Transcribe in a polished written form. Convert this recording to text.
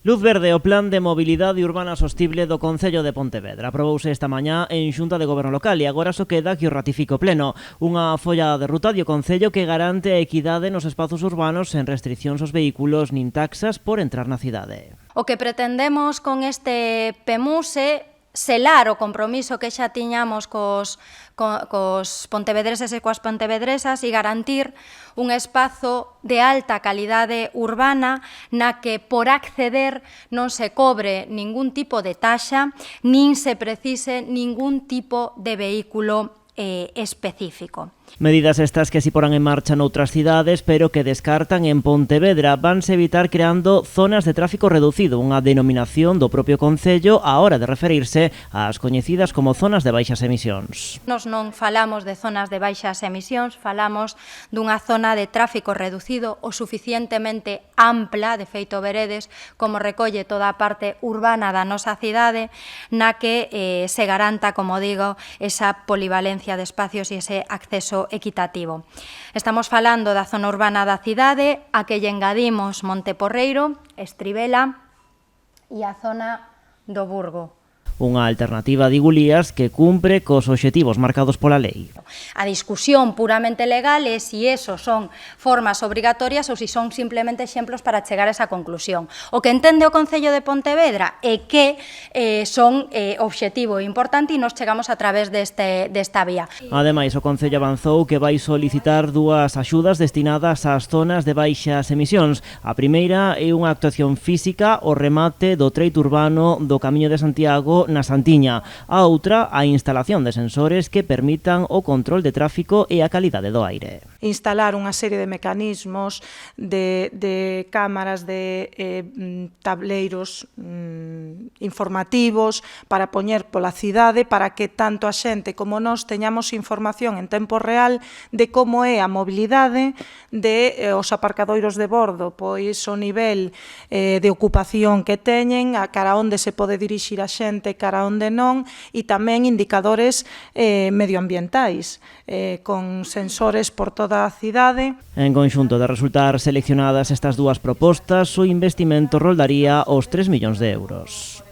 Luz verde ao Plan de Mobilidade Urbana Sostible do Concello de Pontevedra. Aprobouse esta mañá en Xunta de Goberno Local e agora só queda que o ratifique o Pleno. Unha folla de ruta do Concello que garante a equidade nos espazos urbanos sen restriccións aos vehículos nin taxas por entrar na cidade. O que pretendemos con este PEMUS é selar o compromiso que xa tiñamos cos pontevedreses e coas pontevedresas e garantir un espazo de alta calidade urbana na que por acceder non se cobre ningún tipo de taxa nin se precise ningún tipo de vehículo específico. Medidas estas que si porán en marcha noutras cidades, pero que descartan en Pontevedra. Vanse evitar creando zonas de tráfico reducido, unha denominación do propio Concello á hora de referirse ás coñecidas como zonas de baixas emisións. Nos non falamos de zonas de baixas emisións, falamos dunha zona de tráfico reducido o suficientemente ampla, de feito veredes, como recolle toda a parte urbana da nosa cidade, na que se garanta, como digo, esa polivalencia de espacios e ese acceso equitativo. Estamos falando da zona urbana da cidade, a que lle engadimos Monteporreiro, Estribela e a zona do Burgo. Unha alternativa, digo Lías, que cumpre cos obxectivos marcados pola lei. A discusión puramente legal é se esos son formas obrigatorias ou se son simplemente exemplos para chegar a esa conclusión. O que entende o Concello de Pontevedra é que son obxectivo importante e nos chegamos a través desta vía. Ademais, o Concello avanzou que vai solicitar dúas axudas destinadas ás zonas de baixas emisións. A primeira é unha actuación física ao remate do treito urbano do Camiño de Santiago na Santiña. A outra, a instalación de sensores que permitan o control de tráfico e a calidade do aire. Instalar unha serie de mecanismos de cámaras, de tableiros informativos para poñer pola cidade para que tanto a xente como nós teñamos información en tempo real de como é a mobilidade de os aparcadoiros de bordo, pois o nivel de ocupación que teñen, a cara onde se pode dirixir a xente, cara onde non, e tamén indicadores medioambientais, con sensores por toda a cidade. En conxunto de resultar seleccionadas estas dúas propostas, o investimento roldaría os 3 millóns de euros.